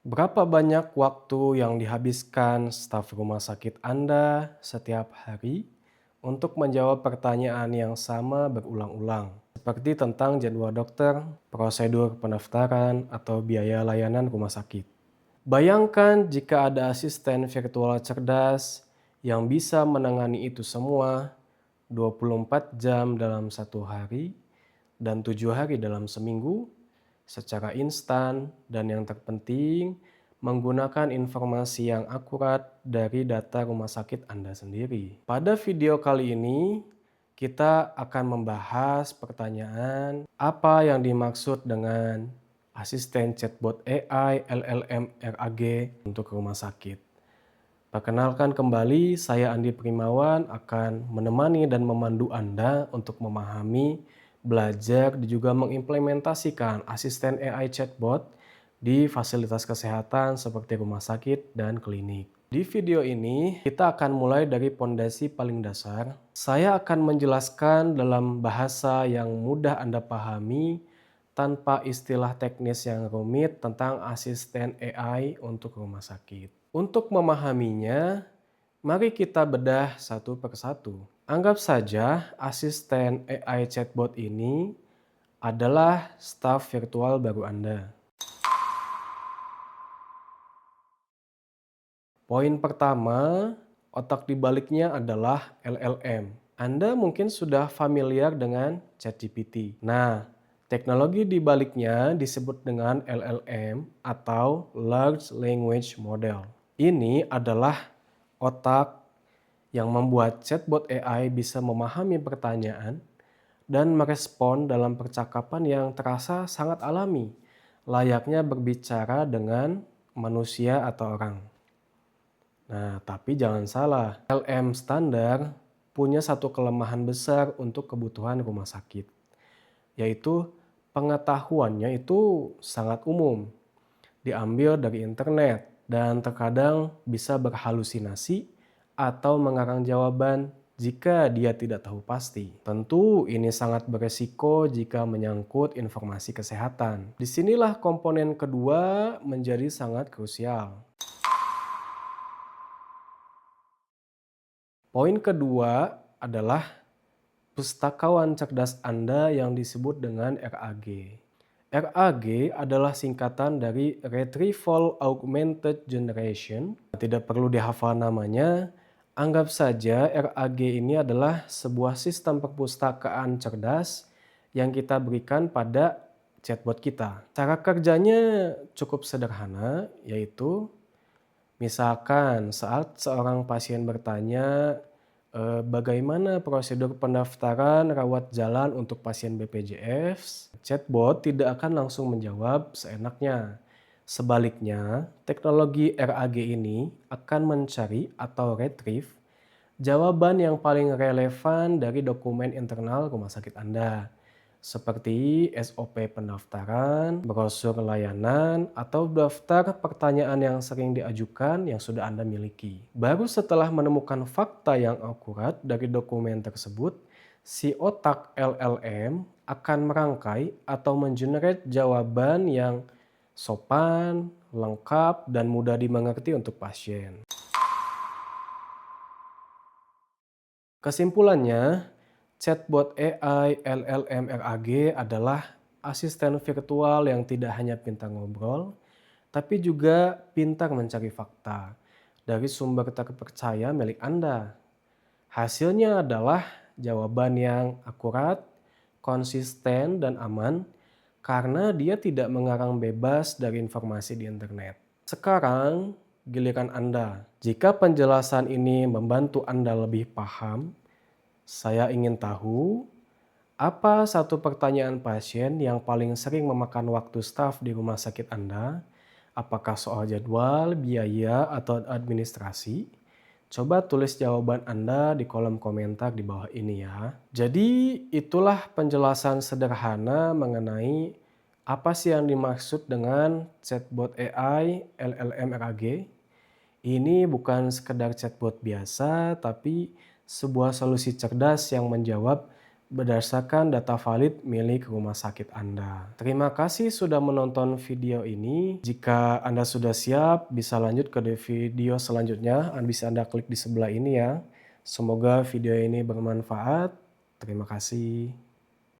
Berapa banyak waktu yang dihabiskan staf rumah sakit Anda setiap hari untuk menjawab pertanyaan yang sama berulang-ulang, seperti tentang jadwal dokter, prosedur pendaftaran, atau biaya layanan rumah sakit? Bayangkan jika ada asisten virtual cerdas yang bisa menangani itu semua 24 jam dalam satu hari dan 7 hari dalam seminggu secara instan dan yang terpenting menggunakan informasi yang akurat dari data rumah sakit Anda sendiri. Pada video kali ini, kita akan membahas pertanyaan apa yang dimaksud dengan asisten chatbot AI LLM RAG untuk rumah sakit. Perkenalkan kembali, saya Andi Primawan akan menemani dan memandu Anda untuk memahami, belajar, dan juga mengimplementasikan asisten AI chatbot di fasilitas kesehatan seperti rumah sakit dan klinik. Di video ini, kita akan mulai dari pondasi paling dasar. Saya akan menjelaskan dalam bahasa yang mudah Anda pahami tanpa istilah teknis yang rumit tentang asisten AI untuk rumah sakit. Untuk memahaminya, mari kita bedah satu persatu. Anggap saja asisten AI chatbot ini adalah staf virtual baru Anda. Poin pertama, otak di baliknya adalah LLM. Anda mungkin sudah familiar dengan ChatGPT. Nah, teknologi di baliknya disebut dengan LLM atau Large Language Model. Ini adalah otak yang membuat chatbot AI bisa memahami pertanyaan dan merespon dalam percakapan yang terasa sangat alami, layaknya berbicara dengan manusia atau orang. Nah, tapi jangan salah, LM standar punya satu kelemahan besar untuk kebutuhan rumah sakit, yaitu pengetahuannya itu sangat umum, diambil dari internet, dan terkadang bisa berhalusinasi atau mengarang jawaban jika dia tidak tahu pasti. Tentu ini sangat beresiko jika menyangkut informasi kesehatan. Disinilah komponen kedua menjadi sangat krusial. Poin kedua adalah pustakawan cerdas Anda yang disebut dengan RAG. RAG adalah singkatan dari Retrieval Augmented Generation. Tidak perlu dihafal namanya, anggap saja RAG ini adalah sebuah sistem perpustakaan cerdas yang kita berikan pada chatbot kita. Cara kerjanya cukup sederhana, yaitu misalkan saat seorang pasien bertanya, bagaimana prosedur pendaftaran rawat jalan untuk pasien BPJS, chatbot tidak akan langsung menjawab seenaknya. Sebaliknya, teknologi RAG ini akan mencari atau retrieve jawaban yang paling relevan dari dokumen internal rumah sakit Anda, seperti SOP pendaftaran, brosur layanan, atau daftar pertanyaan yang sering diajukan yang sudah Anda miliki. Baru setelah menemukan fakta yang akurat dari dokumen tersebut, si otak LLM akan merangkai atau mengenerate jawaban yang sopan, lengkap, dan mudah dimengerti untuk pasien. Kesimpulannya, chatbot AI LLM RAG adalah asisten virtual yang tidak hanya pintar ngobrol, tapi juga pintar mencari fakta dari sumber terpercaya milik Anda. Hasilnya adalah jawaban yang akurat, konsisten, dan aman karena dia tidak mengarang bebas dari informasi di internet. Sekarang, giliran Anda. Jika penjelasan ini membantu Anda lebih paham, saya ingin tahu apa satu pertanyaan pasien yang paling sering memakan waktu staf di rumah sakit Anda? Apakah soal jadwal, biaya, atau administrasi? Coba tulis jawaban Anda di kolom komentar di bawah ini ya. Jadi itulah penjelasan sederhana mengenai apa sih yang dimaksud dengan chatbot AI LLM RAG. Ini bukan sekedar chatbot biasa, tapi sebuah solusi cerdas yang menjawab berdasarkan data valid milik rumah sakit Anda. Terima kasih sudah menonton video ini. Jika Anda sudah siap, bisa lanjut ke video selanjutnya. Bisa Anda klik di sebelah ini ya. Semoga video ini bermanfaat. Terima kasih.